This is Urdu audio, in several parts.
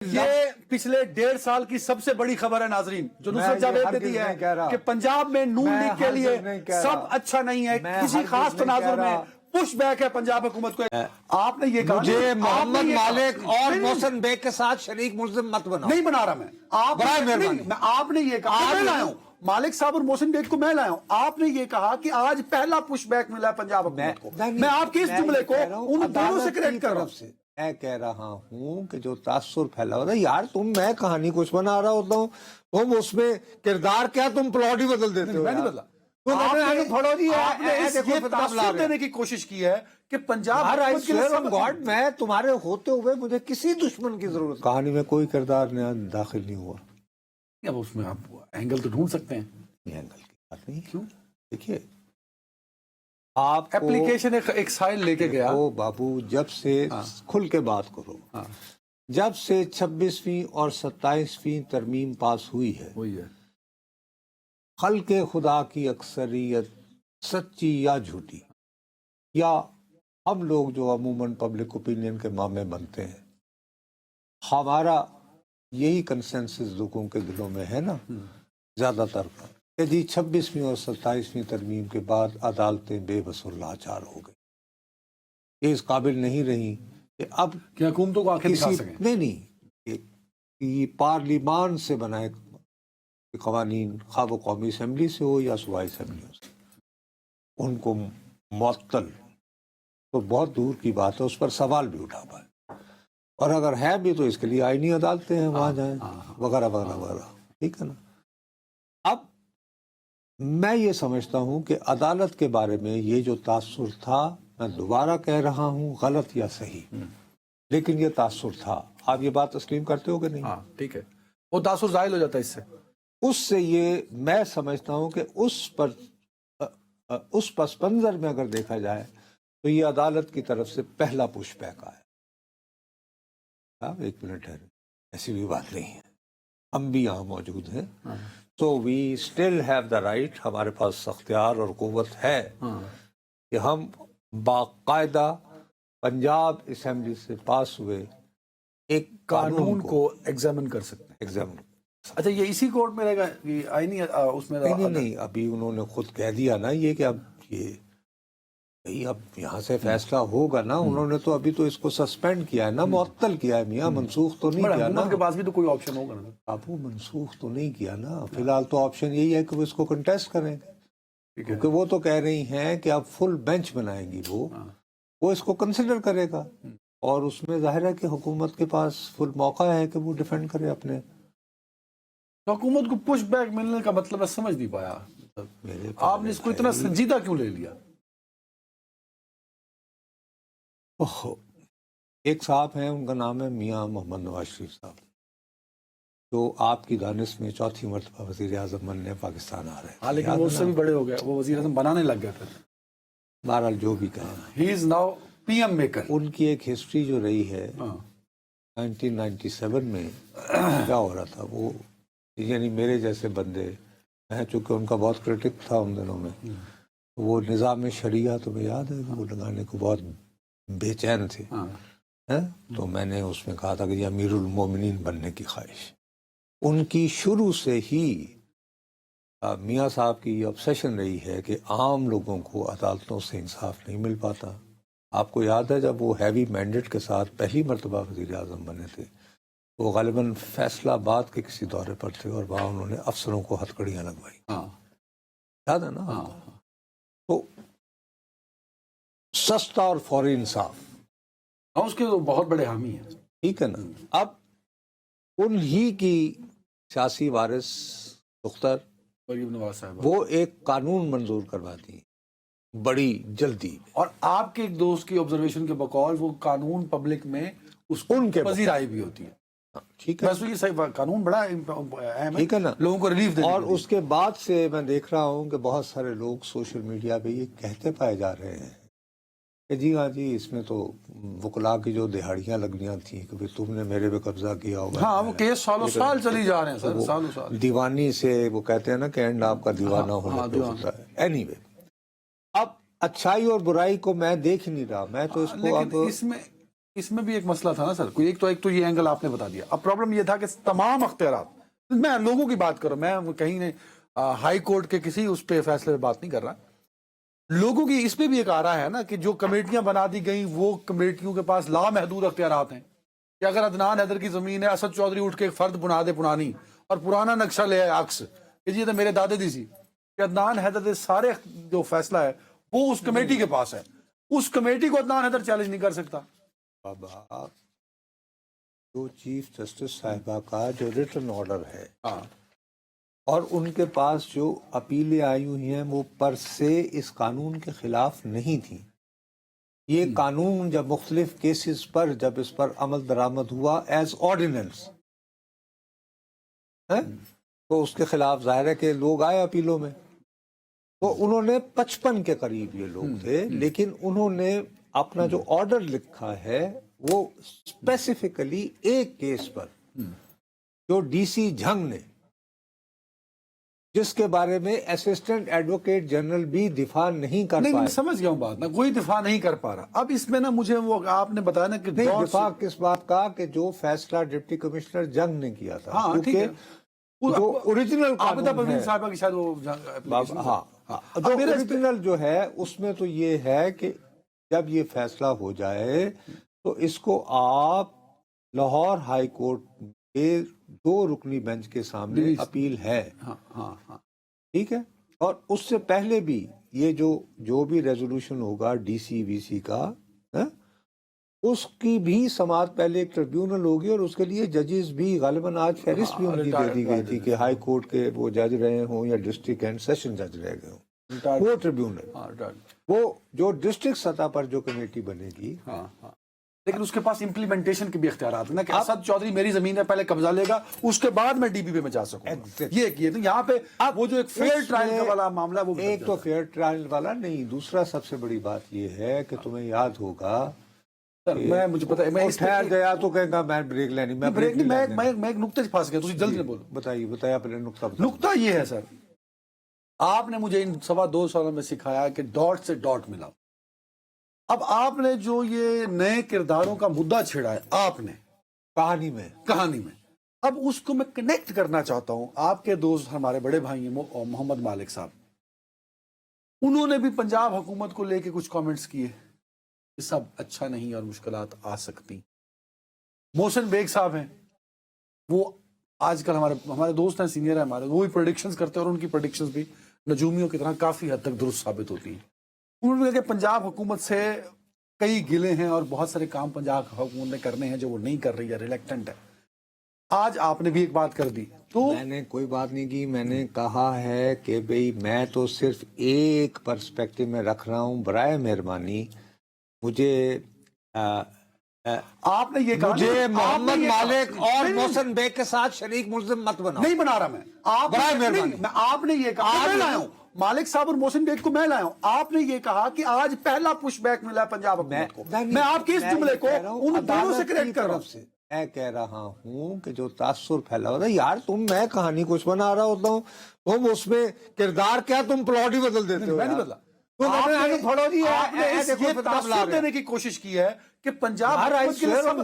یہ پچھلے 1.5 سال کی سب سے بڑی خبر ہے ناظرین، جو نصرت جاوید نے دی ہے کہ پنجاب میں نون لیگ کے لیے سب اچھا نہیں ہے، کسی خاص تناظر میں پش بیک ہے پنجاب حکومت کو۔ آپ نے یہ کہا مجھے محمد مالک اور محسن بیگ کے ساتھ شریک ملزم مت بناؤ۔ نہیں بنا رہا میں، آپ نے یہ کہا میں لایا ہوں، مالک صاحب اور محسن بیگ کو میں لایا ہوں۔ آپ نے یہ کہا کہ آج پہلا پش بیک ملا ہے پنجاب حکومت کو۔ میں آپ کے اس جملے کو ان دونوں سے کریکٹ کر رہا ہوں۔ میں کہہ رہا ہوں کہ جو تاثر پھیلا ہوتا ہے، یار میں کہانی کچھ بنا رہا ہوتا ہوں، تم اس میں کردار کیا تم پلاٹ ہی بدل دیتے ہو۔ میں نہیں بدلا، آپ نے یہ تاثر دینے کی کوشش کی ہے کہ پنجاب حکومت کے لیے گاڈ میں تمہارے ہوتے ہوئے مجھے کسی دشمن کی ضرورت، کہانی میں کوئی کردار داخل نہیں ہوا۔ اب اس میں آپ اینگل تو ڈھونڈ سکتے ہیں۔ یہ اینگل کی بات نہیں، کیوں؟ دیکھیے آپ اپلیکیشن ایک سائل لے کے گیا بابو، جب سے کھل کے بات کرو، جب سے 26ویں اور 27ویں ترمیم پاس ہوئی ہے، خلق خدا کی اکثریت سچی یا جھوٹی، یا ہم لوگ جو عموماً پبلک اوپینین کے مامے بنتے ہیں، ہمارا یہی کنسنسس لوگوں کے دلوں میں ہے نا زیادہ تر کہ جی 26ویں اور 27ویں ترمیم کے بعد عدالتیں بے بس اور لاچار ہو گئی، یہ اس قابل نہیں رہی کہ اب کہ حکومتوں کو آنکھیں دکھا سکیں۔ نہیں یہ پارلیمان سے بنائے قوانین، خواہ وہ قومی اسمبلی سے ہو یا صوبائی اسمبلیوں سے، ان کو معطل تو بہت دور کی بات ہے، اس پر سوال بھی اٹھا پائے، اور اگر ہے بھی تو اس کے لیے آئینی عدالتیں ہیں، وہاں جائیں وغیرہ وغیرہ وغیرہ، ٹھیک ہے نا۔ اب میں یہ سمجھتا ہوں کہ عدالت کے بارے میں یہ جو تاثر تھا، میں دوبارہ کہہ رہا ہوں غلط یا صحیح، لیکن یہ تاثر تھا۔ آپ یہ بات تسلیم کرتے ہو کہ نہیں؟ ہاں ٹھیک ہے، وہ تاثر ظاہر ہو جاتا ہے اس سے۔ اس سے یہ میں سمجھتا ہوں کہ اس پس منظر میں اگر دیکھا جائے تو یہ عدالت کی طرف سے پہلا پش بیک آیا۔ ایک منٹ ہے، ایسی بھی بات نہیں ہے، ہم بھی یہاں موجود ہیں، تو we still have the right, ہمارے پاس اختیار اور قوت ہے کہ ہم باقاعدہ پنجاب اسمبلی سے پاس ہوئے ایک قانون کو ایگزامن کر سکتے ہیں۔ ایگزامن، اچھا یہ اسی کورٹ میں رہے گا، یہ آئینی اس میں نہیں ابھی انہوں نے خود کہہ دیا نا یہ کہ اب اب یہاں سے فیصلہ ہوگا نا، انہوں نے تو ابھی تو اس کو سسپینڈ کیا ہے نا، معطل کیا ہے میاں، منسوخ تو نہیں کیا نا۔ ان کے پاس بھی تو کوئی آپشن ہوگا نا۔ آپ وہ منسوخ تو نہیں کیا نا، فی الحال تو آپشن یہی ہے کہ وہ اس کو کنٹیسٹ کریں گے، کیونکہ وہ تو کہہ رہی ہیں کہ اب فل بینچ بنائیں گی، وہ اس کو کنسیڈر کرے گا، اور اس میں ظاہر ہے کہ حکومت کے پاس فل موقع ہے کہ وہ ڈیفینڈ کرے اپنے۔ تو حکومت کو پش بیک ملنے کا مطلب میں سمجھ نہیں پایا، آپ نے اس کو اتنا سنجیدہ کیوں لے لیا؟ ایک صاحب ہیں، ان کا نام ہے میاں محمد نواز شریف صاحب، جو آپ کی دانش میں 4تھی مرتبہ وزیر اعظم بننے پاکستان آ رہے ہیں، لیکن وہ اس سے بھی بڑے ہو گئے، وہ وزیر اعظم بنانے لگ گئے تھے۔ بہرحال جو بھی کہیں، ہی از ناؤ پی ایم میکر۔ ان کی ایک ہسٹری جو رہی ہے 1997 میں کیا ہو رہا تھا، وہ یعنی میرے جیسے بندے، میں چونکہ ان کا بہت کرٹک تھا ان دنوں میں، وہ نظام شریعہ تمہیں یاد ہے وہ لگانے کو بہت بے چین تھے، تو میں نے اس میں کہا تھا کہ یہ امیر المومنین بننے کی خواہش، ان کی شروع سے ہی میاں صاحب کی یہ obsession رہی ہے کہ عام لوگوں کو عدالتوں سے انصاف نہیں مل پاتا۔ آپ کو یاد ہے جب وہ ہیوی مینڈیٹ کے ساتھ پہلی مرتبہ وزیر اعظم بنے تھے، وہ غالباً فیصلہ آباد کے کسی دورے پر تھے، اور وہاں انہوں نے افسروں کو ہتھکڑیاں لگوائی، یاد ہے نا؟ تو سستا اور فوری انصاف، اس کے بہت بڑے حامی ہیں، ٹھیک ہے نا۔ اب انہی کی سیاسی وارث دختر مریم نواز صاحب وہ ایک قانون منظور کروا دی بڑی جلدی، اور آپ کے ایک دوست کی آبزرویشن کے بقول وہ قانون پبلک میں ان کے پذیرائی بھی ہوتی ہے، ٹھیک ہے، یہ صحیح قانون بڑا اہم ٹھیک ہے نا، لوگوں کو ریلیف دے۔ اور اس کے بعد سے میں دیکھ رہا ہوں کہ بہت سارے لوگ سوشل میڈیا پہ یہ کہتے پائے جا رہے ہیں کہ جی ہاں جی اس میں تو وکلا کی جو دہاڑیاں لگنیاں تھیں کہ تم نے میرے پہ قبضہ کیا ہوگا، ہاں وہ کیس سالوں سال چلی جا رہے ہیں سر، سالوں سال دیوانی سے، وہ کہتے ہیں نا کہ اینڈ آپ کا دیوانہ ہونا پہ ہوتا ہے۔ اینی وے، اب اچھائی اور برائی کو میں دیکھ نہیں رہا، میں تو اس کو اب اس میں بھی ایک مسئلہ تھا نا سر، کوئی ایک تو یہ اینگل آپ نے بتا دیا. اب پرابلم یہ تھا کہ تمام اختیارات، میں لوگوں کی بات کر رہا ہوں، میں کہیں نہیں ہائی کورٹ کے کسی اس پہ فیصلے پہ بات نہیں کر رہا. لوگوں کی اس پہ بھی ایک آ رہا ہے نا کہ جو کمیٹیاں بنا دی گئیں وہ کمیٹیوں کے پاس لامحدود اختیارات ہیں کہ اگر عدنان حیدر کی زمین ہے، اسد چودھری اٹھ کے ایک فرد بنا دے پرانی اور پرانا نقشہ لے آئے عکس کہ یہ تو میرے دادے دی سی، کہ عدنان حیدر دے سارے جو فیصلہ ہے وہ اس کمیٹی کے پاس ہے، اس کمیٹی کو عدنان حیدر چیلنج نہیں کر سکتا. بابا جو چیف جسٹس صاحبہ کا جو ریٹن آرڈر ہے اور ان کے پاس جو اپیلیں آئی ہوئی ہیں وہ پر سے اس قانون کے خلاف نہیں تھیں. یہ قانون جب مختلف کیسز پر جب اس پر عمل درآمد ہوا ایز آرڈیننس تو اس کے خلاف ظاہر ہے کہ لوگ آئے اپیلوں میں. تو انہوں نے 55 کے قریب یہ لوگ تھے، لیکن انہوں نے اپنا جو آرڈر لکھا ہے وہ اسپیسیفکلی ایک کیس پر جو ڈی سی جھنگ نے، جس کے بارے میں اسسٹنٹ ایڈوکیٹ جنرل بھی دفاع نہیں کر پائے. میں سمجھ گیا ہوں بات، میں کوئی دفاع نہیں کر پا رہا. اب اس میں نا مجھے وہ آپ نے بتایا نا کہ دفاع کس بات کا کہ جو فیصلہ ڈپٹی کمشنر جنگ نے کیا تھا، کیونکہ جو اوریجنل پروین صاحبہ کی شاید وہ جو اوریجنل جو ہے اس میں تو یہ ہے کہ جب یہ فیصلہ ہو جائے تو اس کو آپ لاہور ہائی کورٹ کے 2 رکنی بینچ کے سامنے اپیل ہے. ٹھیک ہے، اور اس سے پہلے بھی یہ جو بھی ریزولوشن ہوگا ڈی سی وی سی کا اس کی بھی سماعت پہلے ایک ٹریبیونل ہوگی، اور اس کے لیے ججز بھی غالباً آج فہرست بھی ان کی دے دی گئی تھی کہ ہائی کورٹ کے وہ جج رہے ہوں یا ڈسٹرکٹ اینڈ سیشن جج رہ گئے ہوں. وہ ٹریبیونل وہ جو ڈسٹرکٹ سطح پر جو کمیٹی بنے گی، لیکن اس کے پاس امپلیمنٹیشن کے بھی اختیارات ہیں نا کہ اسد چودھری میری زمین ہے پہلے قبضہ لے گا، اس کے بعد میں ڈی بی پی میں جا سکوں. یہ تو یہاں پہ وہ جو ایک فیئر ٹرائل کا والا معاملہ، وہ ایک تو فیئر ٹرائل والا نہیں، دوسرا سب سے بڑی بات یہ ہے کہ تمہیں یاد ہوگا مجھے پتا ہے، میں ٹھہر گیا تو کہے گا میں بریک لینی، میں ایک نقطے سے پھنس گیا، تجھے جلدی بولو. بتائیے اپنے نقطہ یہ ہے سر، آپ نے مجھے ان 2.25 سالوں میں سکھایا کہ ڈاٹ سے ڈاٹ ملا. اب آپ نے جو یہ نئے کرداروں کا مدعا چھیڑا ہے آپ نے کہانی میں، اب اس کو میں کنیکٹ کرنا چاہتا ہوں. آپ کے دوست ہمارے بڑے بھائی ہیں محمد مالک صاحب، انہوں نے بھی پنجاب حکومت کو لے کے کچھ کامنٹس کیے کہ سب اچھا نہیں اور مشکلات آ سکتی. محسن بیگ صاحب ہیں، وہ آج کل ہمارے دوست ہیں، سینئر ہیں ہمارے، وہ بھی پریڈکشنز کرتے ہیں اور ان کی پریڈکشنز بھی نجومیوں کی طرح کافی حد تک درست ثابت ہوتی ہیں. انہوں نے کہا کہ پنجاب حکومت سے کئی گلے ہیں اور بہت سارے کام پنجاب حکومت نے کرنے ہیں جو وہ نہیں کر رہی ہے، ریلیکٹنٹ ہے. آج آپ نے بھی ایک بات کر دی. تو میں نے کوئی بات نہیں کی، میں نے کہا ہے کہ بھئی میں تو صرف ایک پرسپیکٹو میں رکھ رہا ہوں، برائے مہربانی مجھے آپ نے یہ کہا مجھے محمد مالک اور محسن بیگ کے ساتھ شریک ملزم مت بناؤ. نہیں بنا رہا میں، برائے مہربانی. آپ نے یہ کہا میں لایا ہوں مالک صاحب اور محسن بیگ کو، میں لایا ہوں. آپ نے یہ کہا کہ آج پہلا پش بیک ملا ہے پنجاب حکومت کو. میں آپ کے اس جملے کو ان دونوں سے کریکٹ کر رہا ہوں. میں کہہ رہا ہوں کہ جو تاثر پھیلا ہوتا ہے، یار میں کہانی کچھ بنا رہا ہوتا ہوں، تم اس میں کردار کیا تم پلاٹ ہی بدل دیتے ہو. میں نہیں بدلا، آپ نے یہ تاثر دینے کی کوشش کی ہے کہ پنجاب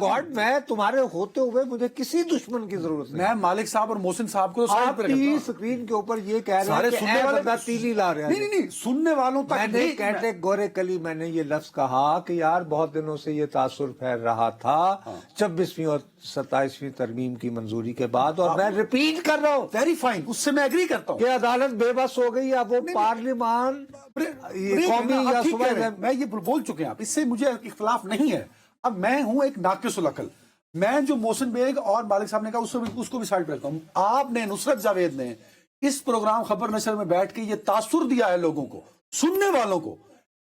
گاڈ میں تمہارے ہوتے ہوئے مجھے کسی دشمن کی ضرورت نہیں. میں مالک صاحب اور محسن صاحب کو اسکرین کے اوپر یہ کہہ رہے ہیں کہ بندہ تیلی لا رہے ہیں. نہیں، سننے والوں تک میں نے کیٹیگوریکلی میں نے یہ لفظ کہا کہ یار بہت دنوں سے یہ تاثر پھیل رہا تھا 26ویں اور 27ویں ترمیم کی منظوری کے بعد، اور میں ریپیٹ کر رہا ہوں، ویری فائن، اس سے میں ایگری کرتا ہوں کہ عدالت بے بس ہو گئی. اب وہ پارلیمان قومی یا صوبائی، میں یہ بول چکے ہیں آپ، اس سے مجھے اختلاف نہیں ہے. اب میں ہوں ایک ناقص العقل، میں جو محسن بیگ اور مالک صاحب نے کہا اس کو بھی سائڈ پہ رکھتا ہوں. آپ نے نصرت جاوید نے اس پروگرام خبر نشر میں بیٹھ کے یہ تاثر دیا ہے لوگوں کو، سننے والوں کو،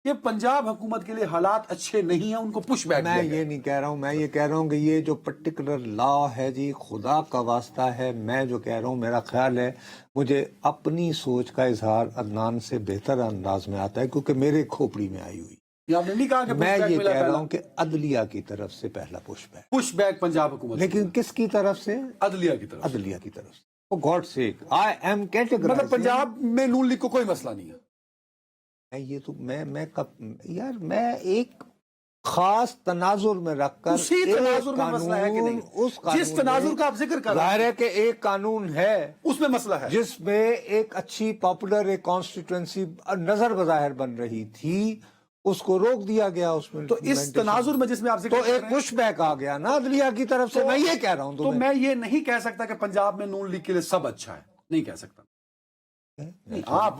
کہ پنجاب حکومت کے لیے حالات اچھے نہیں ہیں، ان کو پش بیک. میں یہ نہیں کہہ رہا ہوں، میں یہ کہہ رہا ہوں کہ یہ جو پرٹیکولر لا ہے جی، خدا کا واسطہ ہے، میں جو کہہ رہا ہوں میرا خیال ہے مجھے اپنی سوچ کا اظہار عدنان سے بہتر انداز میں آتا ہے کیونکہ میرے کھوپڑی میں آئی ہوئی. میں یہ کہہ رہا ہوں کہ عدلیہ کی طرف سے پہلا پش بیک پنجاب حکومت، لیکن کس کی طرف سے؟ عدلیہ کی طرف. عدلیہ کی طرف سے. God sake I am categorising, مطلب پنجاب میں نون لیگ کو کوئی مسئلہ نہیں ہے. یہ تو میں یار میں ایک خاص تناظر میں رکھ کر اسی تناظر میں مسئلہ ہے کہ نہیں؟ اس قانون جس تناظر کا آپ ذکر کر رہے ہیں ظاہر ہے کہ ایک قانون ہے اس میں مسئلہ ہے، جس میں ایک اچھی پاپولر ایک کانسٹیٹوئنسی نظر بظاہر بن رہی تھی، اس کو روک دیا گیا اس میں. تو اس تناظر میں جس میں آپ ذکر تو کر ایک رہے ہیں پش بیک آ گیا نا عدلیہ کی طرف سے. میں یہ کہہ رہا ہوں تو میں یہ نہیں کہہ سکتا کہ پنجاب میں نون لیگ کے لیے سب اچھا ہے، نہیں کہہ سکتا. نہیں، آپ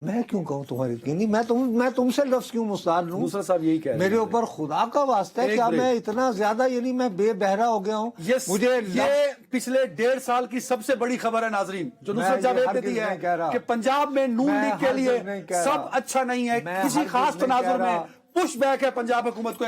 میں کیوں کہوں تمہاری یعنی میں تم سے لفظ کیوں مستعار لوں؟ دوسرا صاحب یہی کہہ رہے ہیں میرے اوپر خدا کا واسطہ ہے، کیا میں اتنا زیادہ یعنی میں بے بہرا ہو گیا ہوں؟ مجھے یہ پچھلے 1.5 سال کی سب سے بڑی خبر ہے ناظرین جو نصرت جاوید نے دی ہے کہ پنجاب میں نون لیگ کے لیے سب اچھا نہیں ہے. کسی خاص تناظر میں پش بیک ہے پنجاب حکومت کو.